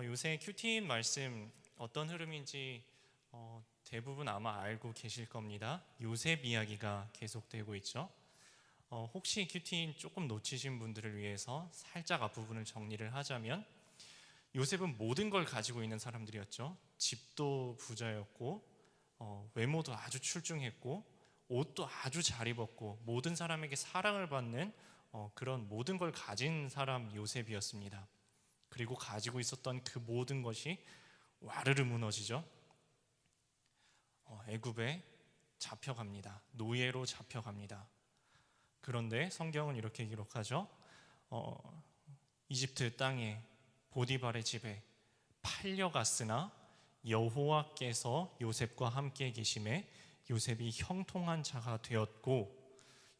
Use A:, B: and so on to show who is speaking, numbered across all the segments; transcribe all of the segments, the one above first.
A: 요새 큐티인 말씀 어떤 흐름인지 대부분 아마 알고 계실 겁니다. 요셉 이야기가 계속되고 있죠. 혹시 큐티인 조금 놓치신 분들을 위해서 살짝 앞부분을 정리를 하자면, 요셉은 모든 걸 가지고 있는 사람들이었죠. 집도 부자였고, 외모도 아주 출중했고, 옷도 아주 잘 입었고, 모든 사람에게 사랑을 받는 그런 모든 걸 가진 사람 요셉이었습니다. 그리고 가지고 있었던 그 모든 것이 와르르 무너지죠. 애굽에 잡혀갑니다. 노예로 잡혀갑니다. 그런데 성경은 이렇게 기록하죠. 이집트 땅에 보디발의 집에 팔려갔으나 여호와께서 요셉과 함께 계심에 요셉이 형통한 자가 되었고,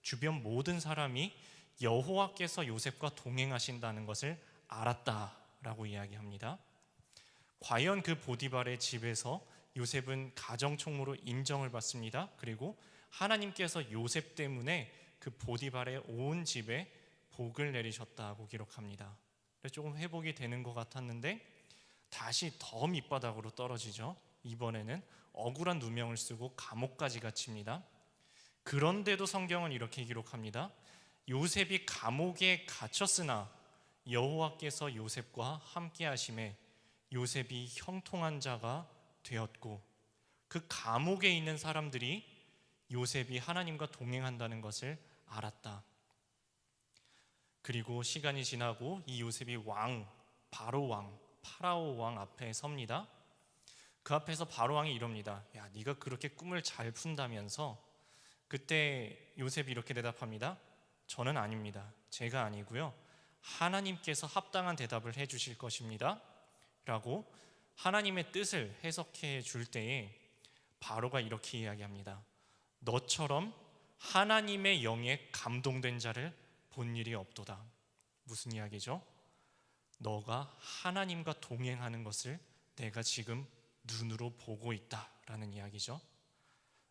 A: 주변 모든 사람이 여호와께서 요셉과 동행하신다는 것을 알았다라고 이야기합니다. 과연 그 보디발의 집에서 요셉은 가정총무로 인정을 받습니다. 그리고 하나님께서 요셉 때문에 그 보디발의 온 집에 복을 내리셨다고 기록합니다. 조금 회복이 되는 것 같았는데 다시 더 밑바닥으로 떨어지죠. 이번에는 억울한 누명을 쓰고 감옥까지 갇힙니다. 그런데도 성경은 이렇게 기록합니다. 요셉이 감옥에 갇혔으나 여호와께서 요셉과 함께 하심에 요셉이 형통한 자가 되었고, 그 감옥에 있는 사람들이 요셉이 하나님과 동행한다는 것을 알았다. 그리고 시간이 지나고 이 요셉이 바로 왕, 파라오 왕 앞에 섭니다. 그 앞에서 바로 왕이 이럽니다. 야, 네가 그렇게 꿈을 잘 푼다면서. 그때 요셉이 이렇게 대답합니다. 저는 아닙니다. 제가 아니고요, 하나님께서 합당한 대답을 해주실 것입니다 라고 하나님의 뜻을 해석해 줄 때에 바로가 이렇게 이야기합니다. 너처럼 하나님의 영에 감동된 자를 본 일이 없도다. 무슨 이야기죠? 너가 하나님과 동행하는 것을 내가 지금 눈으로 보고 있다라는 이야기죠.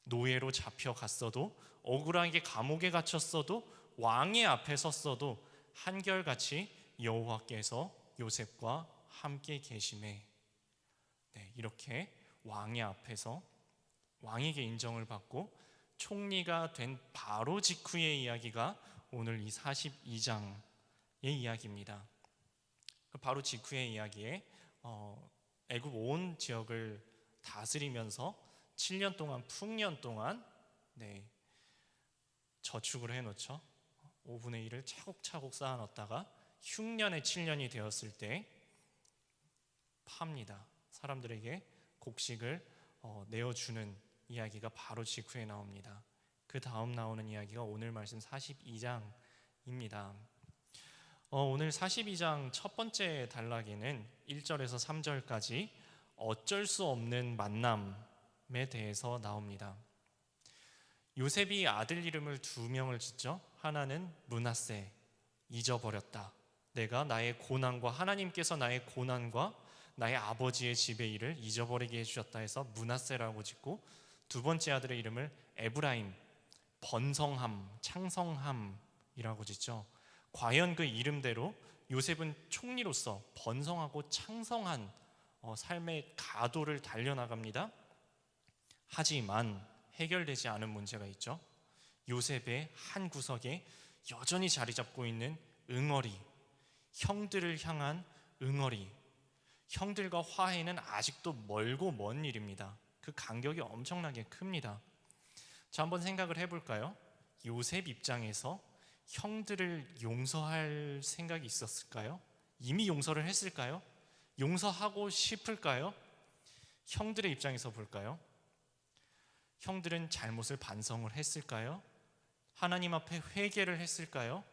A: 노예로 잡혀갔어도, 억울하게 감옥에 갇혔어도, 왕의 앞에 섰어도 한결같이 여호와께서 요셉과 함께 계심에, 이렇게 왕의 앞에서 왕에게 인정을 받고 총리가 된 바로 직후의 이야기가 오늘 이 42장의 이야기입니다. 바로 직후의 이야기에 애굽 온 지역을 다스리면서 7년 동안, 풍년 동안 저축을 해놓죠. 5분의 1을 차곡차곡 쌓아놓다가 흉년의 7년이 되었을 때 팝니다. 사람들에게 곡식을 내어주는 이야기가 바로 직후에 나옵니다. 그 다음 나오는 이야기가 오늘 말씀 42장입니다. 오늘 42장 첫 번째 단락에는 1절에서 3절까지 어쩔 수 없는 만남에 대해서 나옵니다. 요셉이 아들 이름을 두 명을 짓죠. 하나는 므낫세, 잊어버렸다. 내가 나의 고난과 하나님께서 나의 고난과 나의 아버지의 집의 일을 잊어버리게 해주셨다 해서 므낫세라고 짓고, 두 번째 아들의 이름을 에브라임, 번성함, 창성함이라고 짓죠. 과연 그 이름대로 요셉은 총리로서 번성하고 창성한 삶의 가도를 달려나갑니다. 하지만 해결되지 않은 문제가 있죠. 요셉의 한 구석에 여전히 자리 잡고 있는 응어리, 형들을 향한 응어리. 형들과 화해는 아직도 멀고 먼 일입니다. 그 간격이 엄청나게 큽니다. 자, 한번 생각을 해볼까요? 요셉 입장에서 형들을 용서할 생각이 있었을까요? 이미 용서를 했을까요? 용서하고 싶을까요? 형들의 입장에서 볼까요? 형들은 잘못을 반성을 했을까요? 하나님 앞에 회개를 했을까요?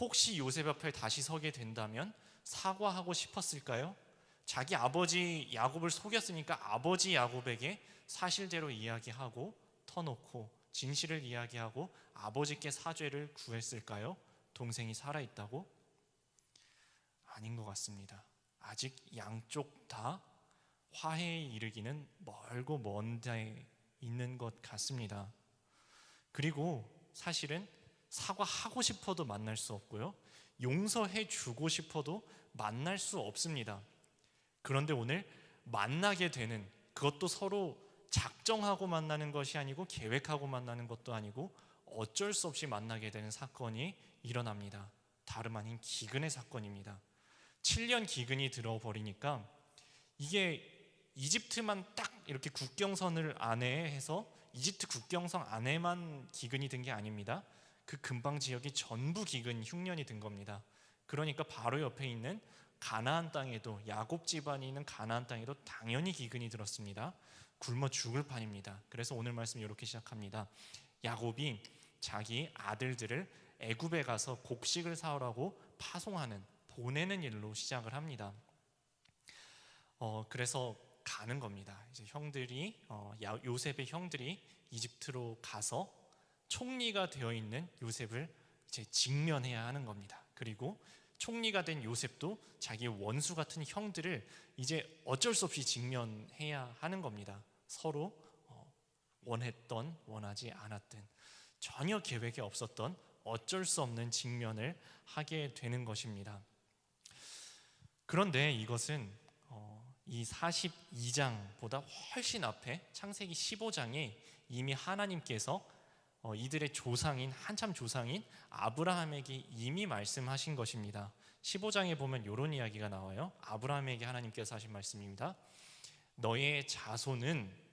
A: 혹시 요셉 앞에 다시 서게 된다면 사과하고 싶었을까요? 자기 아버지 야곱을 속였으니까 아버지 야곱에게 사실대로 이야기하고 터놓고 진실을 이야기하고 아버지께 사죄를 구했을까요? 동생이 살아있다고? 아닌 것 같습니다. 아직 양쪽 다 화해에 이르기는 멀고 먼 데 있는 것 같습니다. 그리고 사실은 사과하고 싶어도 만날 수 없고요, 용서해 주고 싶어도 만날 수 없습니다. 그런데 오늘 만나게 되는, 그것도 서로 작정하고 만나는 것이 아니고 계획하고 만나는 것도 아니고 어쩔 수 없이 만나게 되는 사건이 일어납니다. 다름 아닌 기근의 사건입니다. 7년 기근이 들어버리니까 이게 이집트만 딱 이렇게 국경선을 안에 해서 이집트 국경선 안에만 기근이 든 게 아닙니다. 그 근방 지역이 전부 기근 흉년이 든 겁니다. 그러니까 바로 옆에 있는 가나안 땅에도, 야곱 집안이 있는 가나안 땅에도 당연히 기근이 들었습니다. 굶어 죽을 판입니다. 그래서 오늘 말씀 이렇게 시작합니다. 야곱이 자기 아들들을 애굽에 가서 곡식을 사오라고 파송하는, 보내는 일로 시작을 합니다. 그래서 가는 겁니다. 이제 형들이, 요셉의 형들이 이집트로 가서 총리가 되어 있는 요셉을 이제 직면해야 하는 겁니다. 그리고 총리가 된 요셉도 자기 원수 같은 형들을 이제 어쩔 수 없이 직면해야 하는 겁니다. 서로 원했던 원하지 않았던, 전혀 계획에 없었던 어쩔 수 없는 직면을 하게 되는 것입니다. 그런데 이것은 이 42장보다 훨씬 앞에 창세기 15장에 이미 하나님께서 이들의 조상인, 한참 조상인 아브라함에게 이미 말씀하신 것입니다. 15장에 보면 이런 이야기가 나와요. 아브라함에게 하나님께서 하신 말씀입니다. 너의 자손은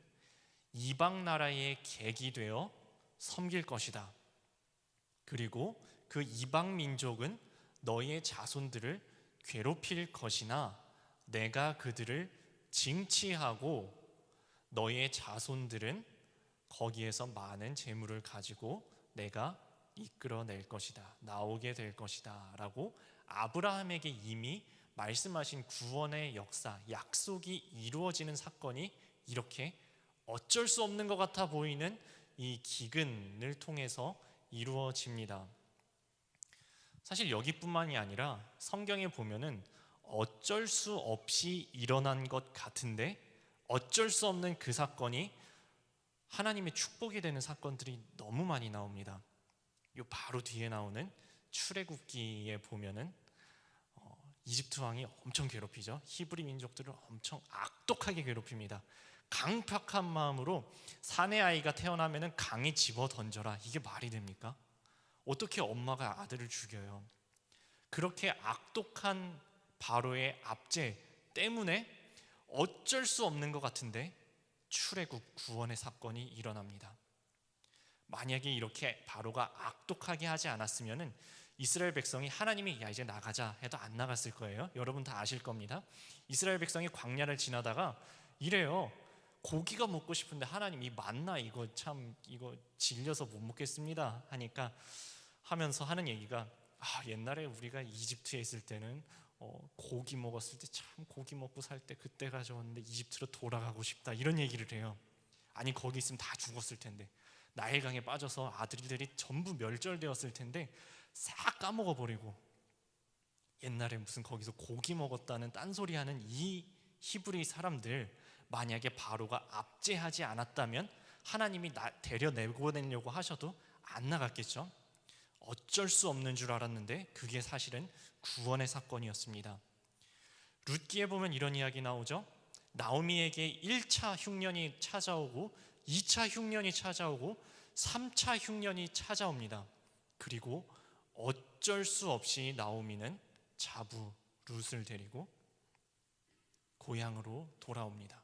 A: 이방 나라의 객이 되어 섬길 것이다. 그리고 그 이방 민족은 너의 자손들을 괴롭힐 것이나 내가 그들을 징치하고 너의 자손들은 거기에서 많은 재물을 가지고 내가 이끌어낼 것이다, 나오게 될 것이다 라고 아브라함에게 이미 말씀하신 구원의 역사, 약속이 이루어지는 사건이 이렇게 어쩔 수 없는 것 같아 보이는 이 기근을 통해서 이루어집니다. 사실 여기뿐만이 아니라 성경에 보면은 어쩔 수 없이 일어난 것 같은데 어쩔 수 없는 그 사건이 하나님의 축복이 되는 사건들이 너무 많이 나옵니다. 요 바로 뒤에 나오는 출애굽기에 보면은 이집트 왕이 엄청 괴롭히죠. 히브리 민족들을 엄청 악독하게 괴롭힙니다. 강팍한 마음으로 사내 아이가 태어나면은 강에 집어 던져라. 이게 말이 됩니까? 어떻게 엄마가 아들을 죽여요? 그렇게 악독한 바로의 압제 때문에 어쩔 수 없는 것 같은데 출애굽 구원의 사건이 일어납니다. 만약에 이렇게 바로가 악독하게 하지 않았으면은 이스라엘 백성이 하나님이 야 이제 나가자 해도 안 나갔을 거예요. 여러분 다 아실 겁니다. 이스라엘 백성이 광야를 지나다가 이래요. 고기가 먹고 싶은데 하나님 이 만나 이거 참 이거 질려서 못 먹겠습니다 하니까 하면서 하는 얘기가 옛날에 우리가 이집트에 있을 때는 고기 먹었을 때 참 고기 먹고 살 때 그때가 좋았는데 이집트로 돌아가고 싶다 이런 얘기를 해요. 아니 거기 있으면 다 죽었을 텐데 나일강에 빠져서 아들들이 전부 멸절되었을 텐데 싹 까먹어버리고 옛날에 무슨 거기서 고기 먹었다는 딴소리하는 이 히브리 사람들, 만약에 바로가 압제하지 않았다면 하나님이 데려내고 하셔도 안 나갔겠죠. 어쩔 수 없는 줄 알았는데 그게 사실은 구원의 사건이었습니다. 룻기에 보면 이런 이야기 나오죠. 나오미에게 1차 흉년이 찾아오고 2차 흉년이 찾아오고 3차 흉년이 찾아옵니다. 그리고 어쩔 수 없이 나오미는 자부 룻을 데리고 고향으로 돌아옵니다.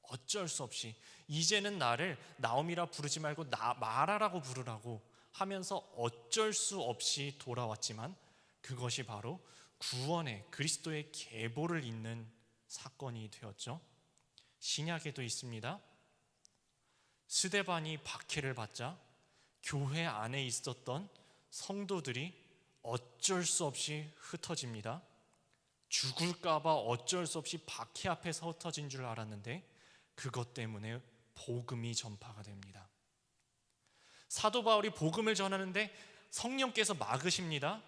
A: 어쩔 수 없이 이제는 나를 나오미라 부르지 말고 마라라고 부르라고 하면서 어쩔 수 없이 돌아왔지만 그것이 바로 구원의 그리스도의 계보를 잇는 사건이 되었죠. 신약에도 있습니다. 스데반이 박해를 받자 교회 안에 있었던 성도들이 어쩔 수 없이 흩어집니다. 죽을까봐 어쩔 수 없이 박해 앞에서 흩어진 줄 알았는데 그것 때문에 복음이 전파가 됩니다. 사도 바울이 복음을 전하는데 성령께서 막으십니다.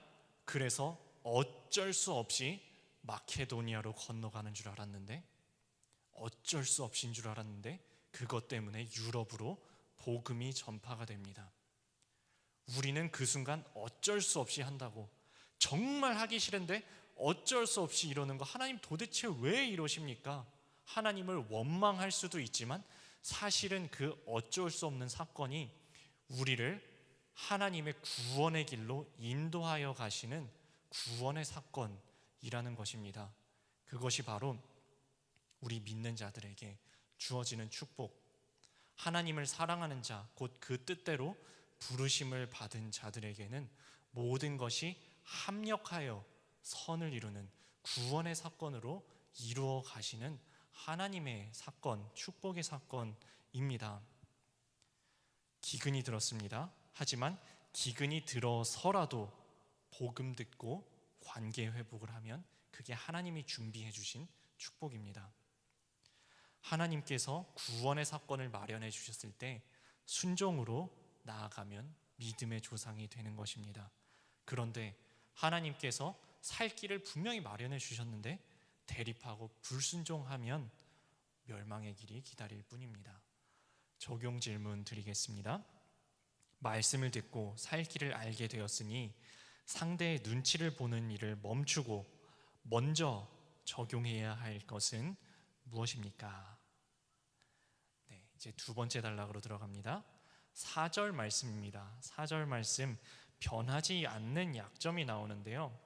A: 그래서 어쩔 수 없이 마케도니아로 건너가는 줄 알았는데 어쩔 수 없인 줄 알았는데 그것 때문에 유럽으로 복음이 전파가 됩니다. 우리는 그 순간 어쩔 수 없이 한다고, 정말 하기 싫은데 어쩔 수 없이 이러는 거, 하나님 도대체 왜 이러십니까? 하나님을 원망할 수도 있지만 사실은 그 어쩔 수 없는 사건이 우리를 하나님의 구원의 길로 인도하여 가시는 구원의 사건이라는 것입니다. 그것이 바로 우리 믿는 자들에게 주어지는 축복, 하나님을 사랑하는 자, 곧 그 뜻대로 부르심을 받은 자들에게는 모든 것이 합력하여 선을 이루는 구원의 사건으로 이루어 가시는 하나님의 사건, 축복의 사건입니다. 기근이 들었습니다. 하지만 기근이 들어서라도 복음 듣고 관계 회복을 하면 그게 하나님이 준비해 주신 축복입니다. 하나님께서 구원의 사건을 마련해 주셨을 때 순종으로 나아가면 믿음의 조상이 되는 것입니다. 그런데 하나님께서 살 길을 분명히 마련해 주셨는데 대립하고 불순종하면 멸망의 길이 기다릴 뿐입니다. 적용 질문 드리겠습니다. 말씀을 듣고 살 길을 알게 되었으니 상대의 눈치를 보는 일을 멈추고 먼저 적용해야 할 것은 무엇입니까? 네, 이제 두 번째 단락으로 들어갑니다. 4절 말씀입니다. 4절 말씀, 변하지 않는 약점이 나오는데요.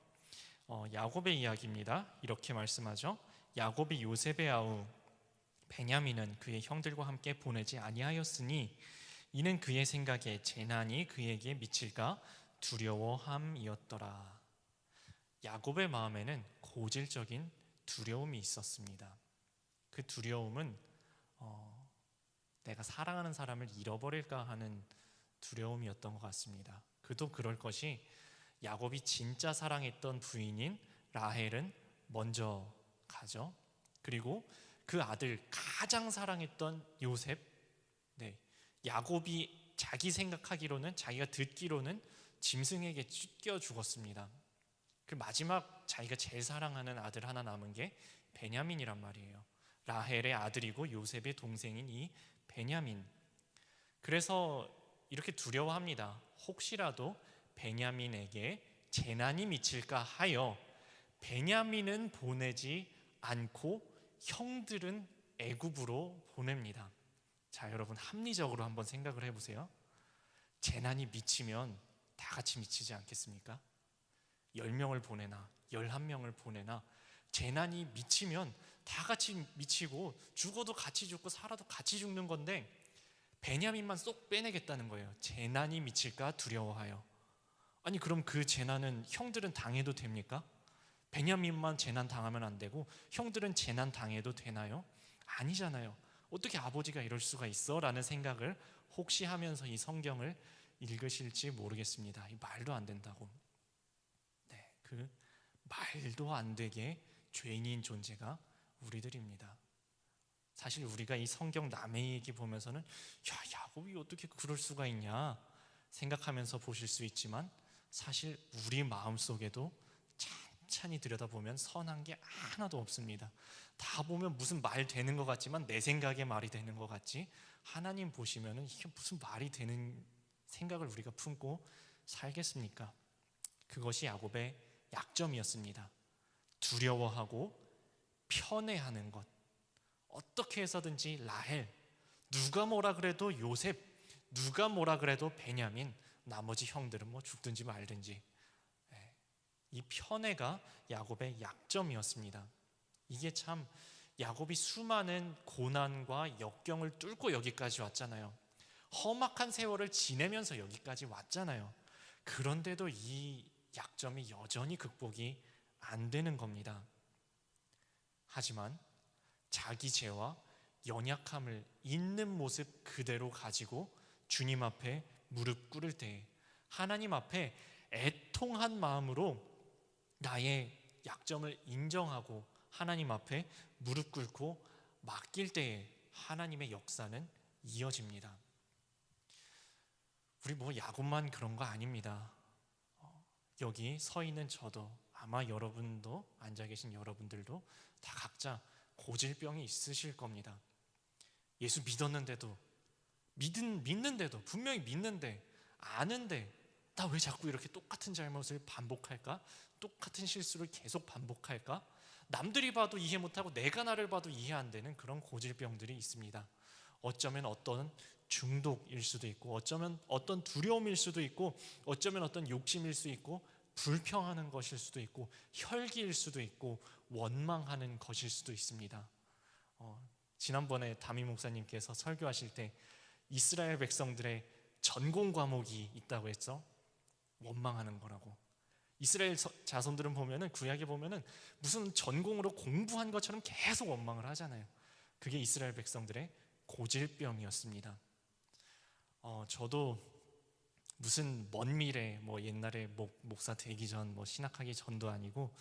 A: 야곱의 이야기입니다. 이렇게 말씀하죠. 야곱이 요셉의 아우 베냐민은 그의 형들과 함께 보내지 아니하였으니 이는 그의 생각에 재난이 그에게 미칠까 두려워함이었더라. 야곱의 마음에는 고질적인 두려움이 있었습니다. 그 두려움은 내가 사랑하는 사람을 잃어버릴까 하는 두려움이었던 것 같습니다. 그도 그럴 것이 야곱이 진짜 사랑했던 부인인 라헬은 먼저 가죠. 그리고 그 아들 가장 사랑했던 요셉, 야곱이 자기 생각하기로는, 자기가 듣기로는 짐승에게 찢겨 죽었습니다. 그 마지막 자기가 제일 사랑하는 아들 하나 남은 게 베냐민이란 말이에요. 라헬의 아들이고 요셉의 동생인 이 베냐민. 그래서 이렇게 두려워합니다. 혹시라도 베냐민에게 재난이 미칠까 하여 베냐민은 보내지 않고 형들은 애굽으로 보냅니다. 자, 여러분 합리적으로 한번 생각을 해보세요. 재난이 미치면 다 같이 미치지 않겠습니까? 10명을 보내나 11명을 보내나 재난이 미치면 다 같이 미치고 죽어도 같이 죽고 살아도 같이 죽는 건데 베냐민만 쏙 빼내겠다는 거예요. 재난이 미칠까 두려워하여. 아니 그럼 그 재난은 형들은 당해도 됩니까? 베냐민만 재난 당하면 안 되고 형들은 재난 당해도 되나요? 아니잖아요. 어떻게 아버지가 이럴 수가 있어? 라는 생각을 혹시 하면서 이 성경을 읽으실지 모르겠습니다. 이 말도 안 된다고. 네, 그 말도 안 되게 죄인인 존재가 우리들입니다. 사실 우리가 이 성경 남의 얘기 보면서는 야곱이 어떻게 그럴 수가 있냐 생각하면서 보실 수 있지만 사실 우리 마음속에도 찬찬히 들여다보면 선한 게 하나도 없습니다. 다 보면 무슨 말 되는 것 같지만 내 생각에 말이 되는 것 같지, 하나님 보시면은 이게 무슨 말이 되는 생각을 우리가 품고 살겠습니까? 그것이 야곱의 약점이었습니다. 두려워하고 편애하는 것. 어떻게 해서든지 라헬, 누가 뭐라 그래도 요셉, 누가 뭐라 그래도 베냐민, 나머지 형들은 뭐 죽든지 말든지. 이 편애가 야곱의 약점이었습니다. 이게 참 야곱이 수많은 고난과 역경을 뚫고 여기까지 왔잖아요. 험악한 세월을 지내면서 여기까지 왔잖아요. 그런데도 이 약점이 여전히 극복이 안 되는 겁니다. 하지만 자기 죄와 연약함을 있는 모습 그대로 가지고 주님 앞에 무릎 꿇을 때, 하나님 앞에 애통한 마음으로 나의 약점을 인정하고 하나님 앞에 무릎 꿇고 맡길 때에 하나님의 역사는 이어집니다. 우리 뭐 야곱만 그런 거 아닙니다. 여기 서 있는 저도, 아마 여러분도, 앉아 계신 여러분들도 다 각자 고질병이 있으실 겁니다. 예수 믿었는데도, 믿는데도, 분명히 믿는데, 아는데 나 왜 자꾸 이렇게 똑같은 잘못을 반복할까? 똑같은 실수를 계속 반복할까? 남들이 봐도 이해 못하고 내가 나를 봐도 이해 안 되는 그런 고질병들이 있습니다. 어쩌면 어떤 중독일 수도 있고, 어쩌면 어떤 두려움일 수도 있고, 어쩌면 어떤 욕심일 수 있고, 불평하는 것일 수도 있고, 혈기일 수도 있고, 원망하는 것일 수도 있습니다. 지난번에 담임 목사님께서 설교하실 때 이스라엘 백성들의 전공 과목이 있다고 했죠. 원망하는 거라고. 이스라엘 자손들은 보면은, 구약에 보면은 무슨 전공으로 공부한 것처럼 계속 원망을 하잖아요. 그게 이스라엘 백성들의 고질병이었습니다. 저도 무슨 먼 미래, 뭐 옛날에 목사 되기 전, 뭐 신학하기 전도 아니고,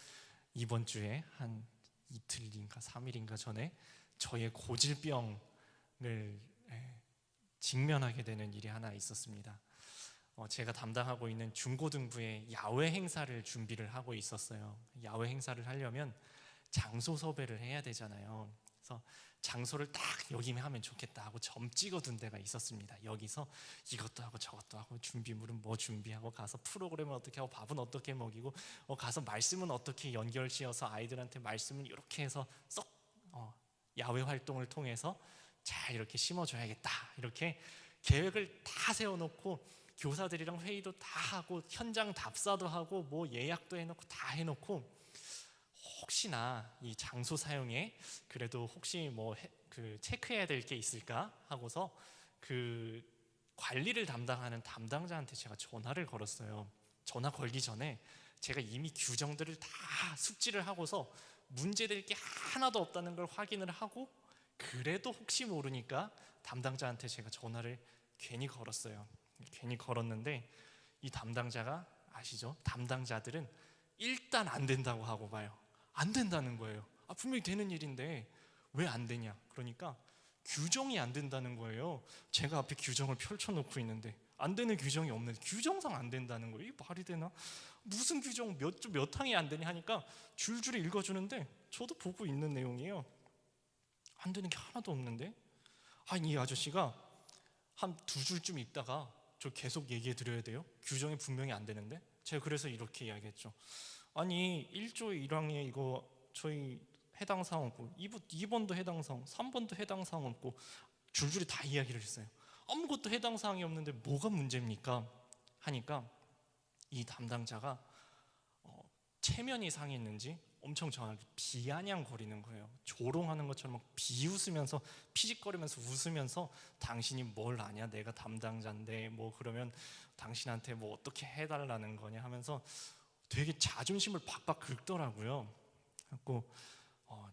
A: 이번 주에 한 이틀인가 3일인가 전에 저의 고질병을 직면하게 되는 일이 하나 있었습니다. 제가 담당하고 있는 중고등부에 야외 행사를 준비를 하고 있었어요. 야외 행사를 하려면 장소 섭외를 해야 되잖아요. 그래서 장소를 딱 여기면 하면 좋겠다 하고 점 찍어둔 데가 있었습니다. 여기서 이것도 하고 저것도 하고, 준비물은 뭐 준비하고, 가서 프로그램은 어떻게 하고, 밥은 어떻게 먹이고, 가서 말씀은 어떻게 연결 지어서 아이들한테 말씀은 이렇게 해서 쏙 야외 활동을 통해서 잘 이렇게 심어줘야겠다, 이렇게 계획을 다 세워놓고 교사들이랑 회의도 다 하고 현장 답사도 하고 뭐 예약도 해놓고 다 해놓고, 혹시나 이 장소 사용에 그래도 혹시 뭐 그 체크해야 될 게 있을까 하고서 그 관리를 담당하는 담당자한테 제가 전화를 걸었어요. 전화 걸기 전에 제가 이미 규정들을 다 숙지를 하고서 문제될 게 하나도 없다는 걸 확인을 하고, 그래도 혹시 모르니까 담당자한테 제가 전화를 괜히 걸었어요. 괜히 걸었는데 이 담당자가, 아시죠? 담당자들은 일단 안 된다고 하고 봐요. 안 된다는 거예요. 분명히 되는 일인데 왜 안 되냐? 그러니까 규정이 안 된다는 거예요. 제가 앞에 규정을 펼쳐놓고 있는데 안 되는 규정이 없는데 규정상 안 된다는 거예요. 이게 말이 되나? 무슨 규정 몇 항이 안 되냐 하니까 줄줄이 읽어주는데 저도 보고 있는 내용이에요. 안 되는 게 하나도 없는데, 이 아저씨가 한 두 줄쯤 읽다가 저 계속 얘기해 드려야 돼요? 규정이 분명히 안 되는데. 제가 그래서 이렇게 이야기했죠. 1조 1항에 이거 저희 해당 사항 없고, 2번도 해당 사항, 3번도 해당 사항 없고, 줄줄이 다 이야기를 했어요. 아무것도 해당 사항이 없는데 뭐가 문제입니까? 하니까 이 담당자가 체면이 상했는지 엄청 저한테 비아냥거리는 거예요. 조롱하는 것처럼 막 비웃으면서, 피식거리면서 웃으면서, 당신이 뭘 아냐, 내가 담당자인데 뭐 그러면 당신한테 뭐 어떻게 해달라는 거냐 하면서 되게 자존심을 박박 긁더라고요. 그래서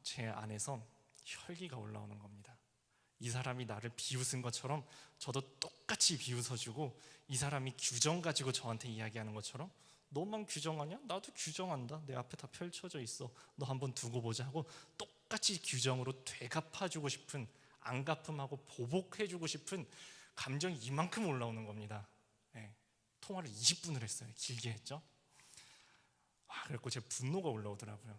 A: 제 안에서 혈기가 올라오는 겁니다. 이 사람이 나를 비웃은 것처럼 저도 똑같이 비웃어주고, 이 사람이 규정 가지고 저한테 이야기하는 것처럼 너만 규정하냐? 나도 규정한다. 내 앞에 다 펼쳐져 있어. 너 한번 두고 보자 하고 똑같이 규정으로 되갚아주고 싶은, 안갚음하고 보복해주고 싶은 감정이 이만큼 올라오는 겁니다. 통화를 20분을 했어요. 길게 했죠. 그래서 제 분노가 올라오더라고요.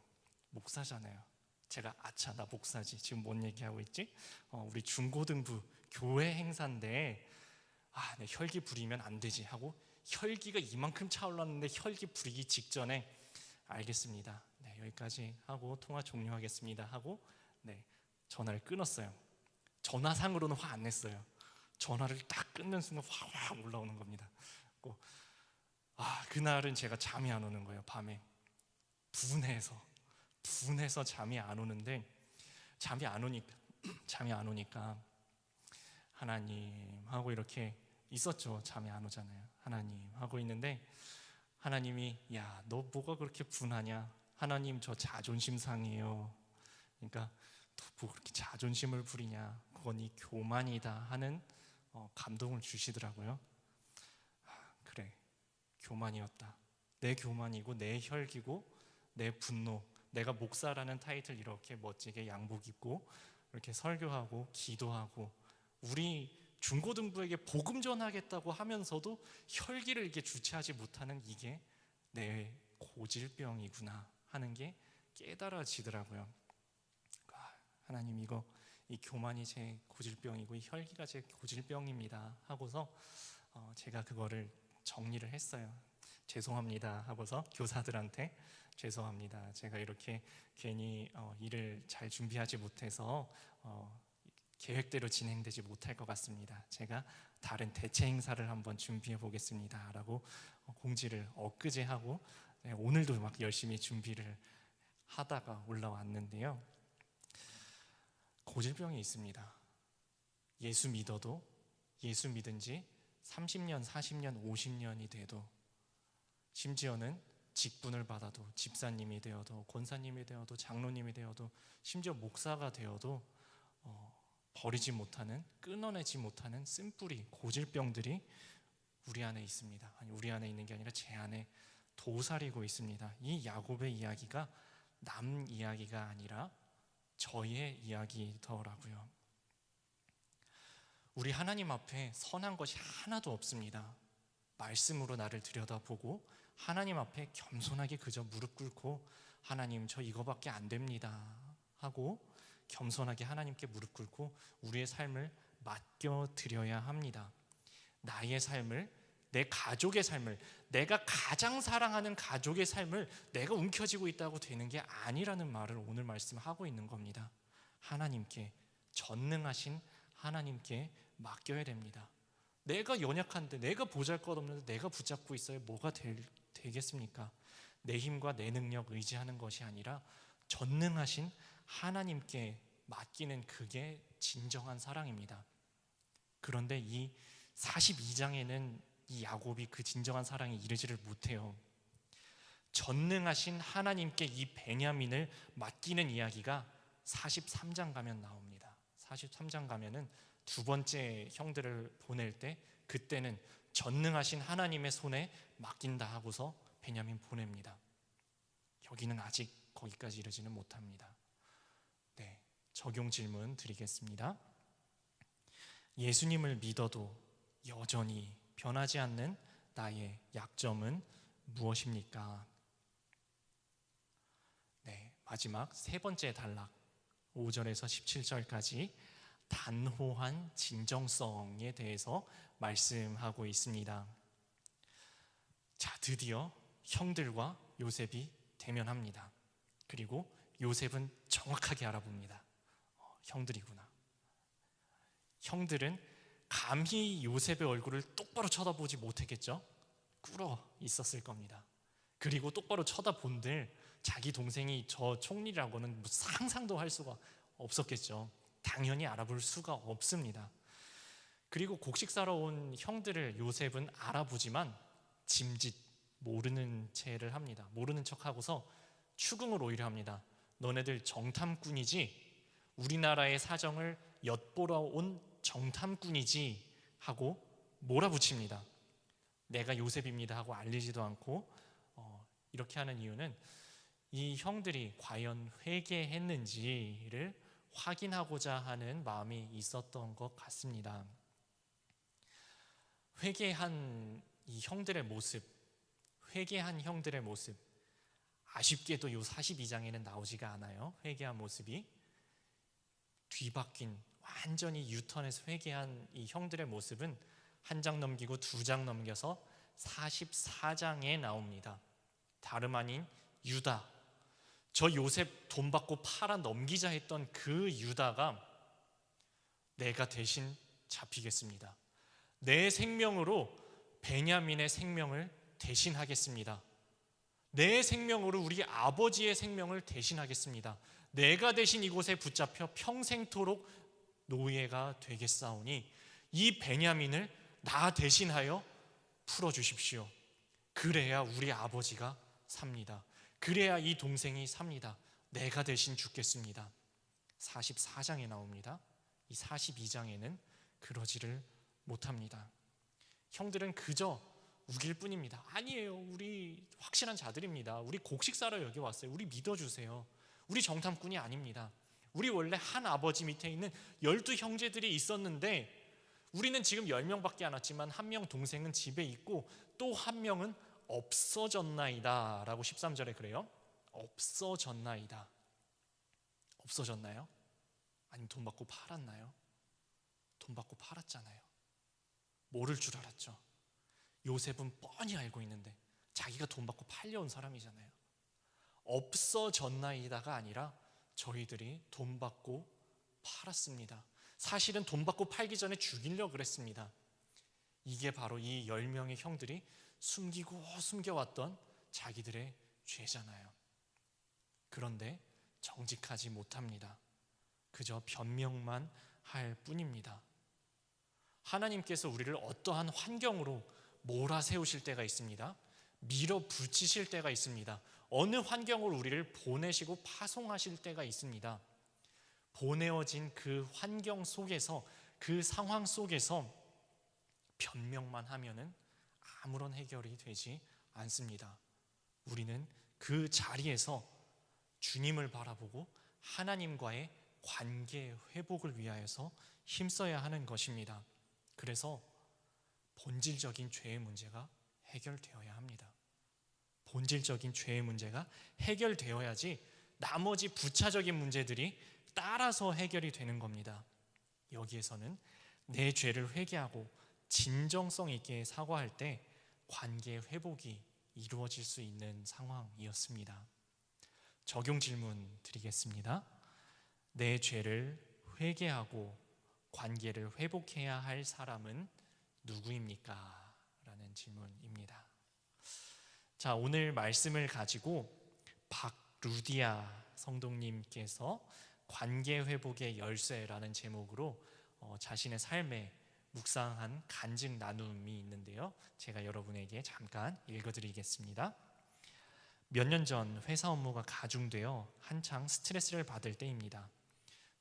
A: 목사잖아요. 제가 나 목사지. 지금 뭔 얘기하고 있지? 우리 중고등부 교회 행사인데 내 혈기 부리면 안 되지 하고, 혈기가 이만큼 차올랐는데 혈기 부리기 직전에 알겠습니다. 여기까지 하고 통화 종료하겠습니다 하고 전화를 끊었어요. 전화상으로는 화 안 냈어요. 전화를 딱 끊는 순간 확 올라오는 겁니다. 그날은 제가 잠이 안 오는 거예요. 밤에 분해서 잠이 안 오는데, 잠이 안 오니까 하나님 하고 이렇게 있었죠. 잠이 안 오잖아요. 하나님 하고 있는데, 하나님이 너 뭐가 그렇게 분하냐? 하나님 저 자존심 상해요. 그러니까 뭐 그렇게 자존심을 부리냐? 그건 이 교만이다 하는 감동을 주시더라고요. 그래, 교만이었다. 내 교만이고 내 혈기고 내 분노. 내가 목사라는 타이틀 이렇게 멋지게 양복 입고 이렇게 설교하고 기도하고 우리 중고등부에게 복음 전하겠다고 하면서도 혈기를 이렇게 주체하지 못하는, 이게 내 고질병이구나 하는 게 깨달아지더라고요. 하나님, 이 교만이 제 고질병이고 이 혈기가 제 고질병입니다 하고서 제가 그거를 정리를 했어요. 죄송합니다 하고서 교사들한테 죄송합니다. 제가 이렇게 괜히 일을 잘 준비하지 못해서 계획대로 진행되지 못할 것 같습니다. 제가 다른 대체 행사를 한번 준비해 보겠습니다 라고 공지를 엊그제 하고 오늘도 막 열심히 준비를 하다가 올라왔는데요. 고질병이 있습니다. 예수 믿어도, 예수 믿은 지 30년, 40년, 50년이 돼도, 심지어는 직분을 받아도, 집사님이 되어도, 권사님이 되어도, 장로님이 되어도, 심지어 목사가 되어도 버리지 못하는, 끊어내지 못하는 쓴뿌리, 고질병들이 우리 안에 있습니다. 아니, 우리 안에 있는 게 아니라 제 안에 도사리고 있습니다. 이 야곱의 이야기가 남 이야기가 아니라 저의 이야기더라고요. 우리 하나님 앞에 선한 것이 하나도 없습니다. 말씀으로 나를 들여다보고 하나님 앞에 겸손하게 그저 무릎 꿇고 하나님 저 이거밖에 안 됩니다 하고 겸손하게 하나님께 무릎 꿇고 우리의 삶을 맡겨드려야 합니다. 나의 삶을, 내 가족의 삶을, 내가 가장 사랑하는 가족의 삶을 내가 움켜쥐고 있다고 되는 게 아니라는 말을 오늘 말씀하고 있는 겁니다. 하나님께, 전능하신 하나님께 맡겨야 됩니다. 내가 연약한데, 내가 보잘것없는데 내가 붙잡고 있어야 뭐가 되겠습니까? 내 힘과 내 능력 의지하는 것이 아니라 전능하신 하나님께 맡기는 그게 진정한 사랑입니다. 그런데 이 42장에는 이 야곱이 그 진정한 사랑에 이르지를 못해요. 전능하신 하나님께 이 베냐민을 맡기는 이야기가 43장 가면 나옵니다. 43장 가면은 두 번째 형들을 보낼 때 그때는 전능하신 하나님의 손에 맡긴다 하고서 베냐민 보냅니다. 여기는 아직 거기까지 이르지는 못합니다. 네, 적용 질문 드리겠습니다. 예수님을 믿어도 여전히 변하지 않는 나의 약점은 무엇입니까? 네, 마지막 세 번째 단락 5절에서 17절까지 단호한 진정성에 대해서 말씀하고 있습니다. 자, 드디어 형들과 요셉이 대면합니다. 그리고 요셉은 정확하게 알아봅니다. 형들이구나. 형들은 감히 요셉의 얼굴을 똑바로 쳐다보지 못했겠죠. 꿇어 있었을 겁니다. 그리고 똑바로 쳐다본들 자기 동생이 저 총리라고는 상상도 할 수가 없었겠죠. 당연히 알아볼 수가 없습니다. 그리고 곡식 사러 온 형들을 요셉은 알아보지만 짐짓 모르는 체를 합니다. 모르는 척하고서 추궁을 오히려 합니다. 너네들 정탐꾼이지? 우리나라의 사정을 엿보러 온 정탐꾼이지? 하고 몰아붙입니다. 내가 요셉입니다 하고 알리지도 않고 이렇게 하는 이유는 이 형들이 과연 회개했는지를 확인하고자 하는 마음이 있었던 것 같습니다. 회개한 이 형들의 모습, 회개한 형들의 모습, 아쉽게도 이 42장에는 나오지가 않아요. 회개한 모습이 뒤바뀐, 완전히 유턴해서 회개한 이 형들의 모습은 한 장 넘기고 두 장 넘겨서 44장에 나옵니다. 다름 아닌 유다, 저 요셉 돈 받고 팔아 넘기자 했던 그 유다가 내가 대신 잡히겠습니다. 내 생명으로 베냐민의 생명을 대신하겠습니다. 내 생명으로 우리 아버지의 생명을 대신하겠습니다. 내가 대신 이곳에 붙잡혀 평생토록 노예가 되겠사오니 이 베냐민을 나 대신하여 풀어주십시오. 그래야 우리 아버지가 삽니다. 그래야 이 동생이 삽니다. 내가 대신 죽겠습니다. 44장에 나옵니다. 이 42장에는 그러지를 못합니다. 형들은 그저 우길 뿐입니다. 아니에요, 우리 확실한 자들입니다. 우리 곡식 사러 여기 왔어요. 우리 믿어주세요. 우리 정탐꾼이 아닙니다. 우리 원래 한 아버지 밑에 있는 12 형제들이 있었는데 우리는 지금 10명밖에 안 왔지만 한 명 동생은 집에 있고 또 한 명은 없어졌나이다 라고 13절에 그래요. 없어졌나이다. 없어졌나요? 아니면 돈 받고 팔았나요? 돈 받고 팔았잖아요. 모를 줄 알았죠. 요셉은 뻔히 알고 있는데 자기가 돈 받고 팔려온 사람이잖아요. 없어졌나이다가 아니라 저희들이 돈 받고 팔았습니다. 사실은 돈 받고 팔기 전에 죽이려고 그랬습니다. 이게 바로 이 10명의 형들이 숨기고 숨겨왔던 자기들의 죄잖아요. 그런데 정직하지 못합니다. 그저 변명만 할 뿐입니다. 하나님께서 우리를 어떠한 환경으로 몰아세우실 때가 있습니다. 밀어붙이실 때가 있습니다. 어느 환경으로 우리를 보내시고 파송하실 때가 있습니다. 보내어진 그 환경 속에서, 그 상황 속에서 변명만 하면은 아무런 해결이 되지 않습니다. 우리는 그 자리에서 주님을 바라보고 하나님과의 관계 회복을 위하여서 힘써야 하는 것입니다. 그래서 본질적인 죄의 문제가 해결되어야 합니다. 본질적인 죄의 문제가 해결되어야지 나머지 부차적인 문제들이 따라서 해결이 되는 겁니다. 여기에서는 내 죄를 회개하고 진정성 있게 사과할 때 관계 회복이 이루어질 수 있는 상황이었습니다. 적용 질문 드리겠습니다. 내 죄를 회개하고 관계를 회복해야 할 사람은 누구입니까? 라는 질문입니다. 자, 오늘 말씀을 가지고 박루디아 성도님께서 관계 회복의 열쇠라는 제목으로 자신의 삶에 묵상한 간증 나눔이 있는데요, 제가 여러분에게 잠깐 읽어드리겠습니다. 몇 년 전 회사 업무가 가중되어 한창 스트레스를 받을 때입니다.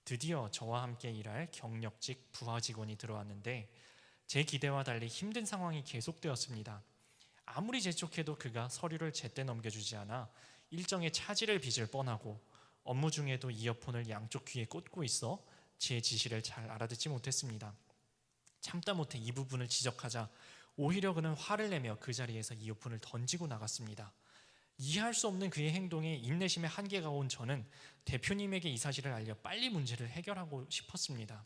A: 드디어 저와 함께 일할 경력직 부하 직원이 들어왔는데 제 기대와 달리 힘든 상황이 계속되었습니다. 아무리 재촉해도 그가 서류를 제때 넘겨주지 않아 일정에 차질을 빚을 뻔하고 업무 중에도 이어폰을 양쪽 귀에 꽂고 있어 제 지시를 잘 알아듣지 못했습니다. 참다 못해 이 부분을 지적하자 오히려 그는 화를 내며 그 자리에서 이어폰을 던지고 나갔습니다. 이해할 수 없는 그의 행동에 인내심의 한계가 온 저는 대표님에게 이 사실을 알려 빨리 문제를 해결하고 싶었습니다.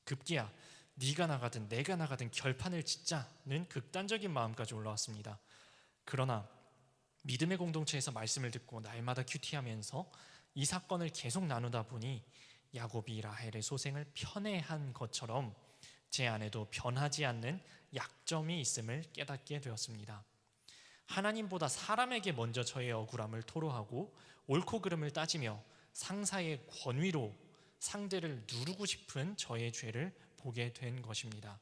A: 급기야 네가 나가든 내가 나가든 결판을 짓자는 극단적인 마음까지 올라왔습니다. 그러나 믿음의 공동체에서 말씀을 듣고 날마다 큐티하면서 이 사건을 계속 나누다 보니 야곱이 라헬의 소생을 편애한 것처럼 제 안에도 변하지 않는 약점이 있음을 깨닫게 되었습니다. 하나님보다 사람에게 먼저 저의 억울함을 토로하고 옳고 그름을 따지며 상사의 권위로 상대를 누르고 싶은 저의 죄를 보게 된 것입니다.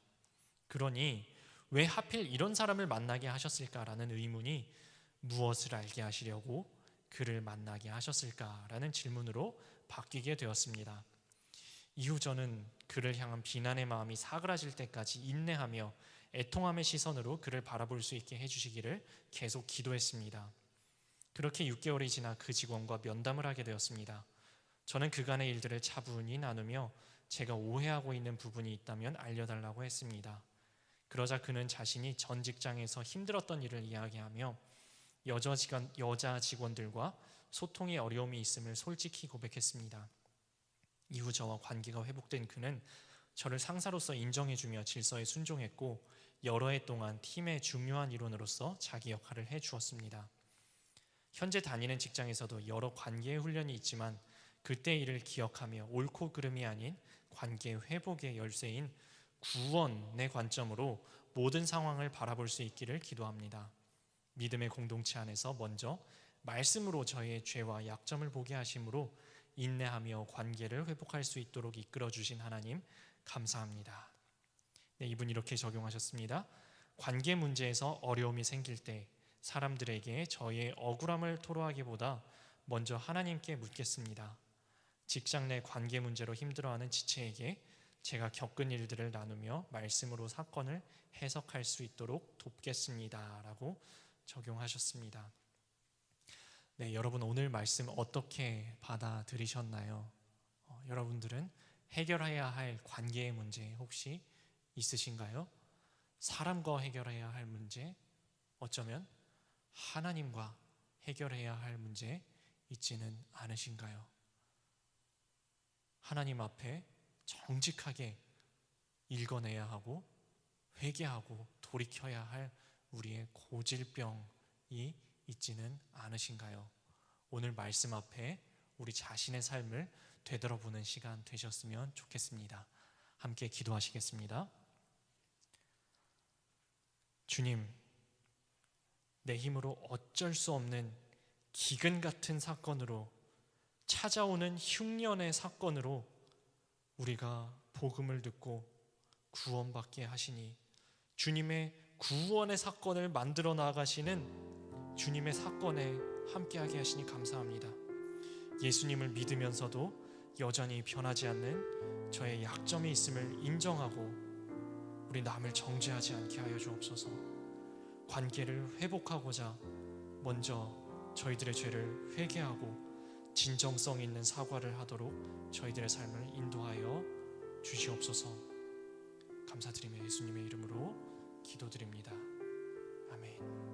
A: 그러니 왜 하필 이런 사람을 만나게 하셨을까라는 의문이 무엇을 알게 하시려고 그를 만나게 하셨을까라는 질문으로 바뀌게 되었습니다. 이후 저는 그를 향한 비난의 마음이 사그라질 때까지 인내하며 애통함의 시선으로 그를 바라볼 수 있게 해주시기를 계속 기도했습니다. 그렇게 6개월이 지나 그 직원과 면담을 하게 되었습니다. 저는 그간의 일들을 차분히 나누며 제가 오해하고 있는 부분이 있다면 알려달라고 했습니다. 그러자 그는 자신이 전 직장에서 힘들었던 일을 이야기하며 여자 직원들과 소통에 어려움이 있음을 솔직히 고백했습니다. 이후 저와 관계가 회복된 그는 저를 상사로서 인정해주며 질서에 순종했고 여러 해 동안 팀의 중요한 일원으로서 자기 역할을 해주었습니다. 현재 다니는 직장에서도 여러 관계의 훈련이 있지만 그때 일을 기억하며 옳고 그름이 아닌 관계 회복의 열쇠인 구원의 관점으로 모든 상황을 바라볼 수 있기를 기도합니다. 믿음의 공동체 안에서 먼저 말씀으로 저의 죄와 약점을 보게 하심으로 인내하며 관계를 회복할 수 있도록 이끌어 주신 하나님 감사합니다. 네, 이분 이렇게 적용하셨습니다. 관계 문제에서 어려움이 생길 때 사람들에게 저의 억울함을 토로하기보다 먼저 하나님께 묻겠습니다. 직장 내 관계 문제로 힘들어하는 지체에게 제가 겪은 일들을 나누며 말씀으로 사건을 해석할 수 있도록 돕겠습니다. 라고 적용하셨습니다. 네, 여러분 오늘 말씀 어떻게 받아들이셨나요? 여러분들은 해결해야 할 관계의 문제 혹시 있으신가요? 사람과 해결해야 할 문제, 어쩌면 하나님과 해결해야 할 문제 있지는 않으신가요? 하나님 앞에 정직하게 읽어내야 하고 회개하고 돌이켜야 할 우리의 고질병이 있지는 않으신가요? 오늘 말씀 앞에 우리 자신의 삶을 되돌아보는 시간 되셨으면 좋겠습니다. 함께 기도하시겠습니다. 주님, 내 힘으로 어쩔 수 없는 기근 같은 사건으로, 찾아오는 흉년의 사건으로 우리가 복음을 듣고 구원받게 하시니, 주님의 구원의 사건을 만들어 나아가시는 주님의 사건에 함께하게 하시니 감사합니다. 예수님을 믿으면서도 여전히 변하지 않는 저의 약점이 있음을 인정하고 우리 남을 정죄하지 않게 하여 주옵소서. 관계를 회복하고자 먼저 저희들의 죄를 회개하고 진정성 있는 사과를 하도록 저희들의 삶을 인도하여 주시옵소서. 감사드리며 예수님의 이름으로 기도드립니다. 아멘.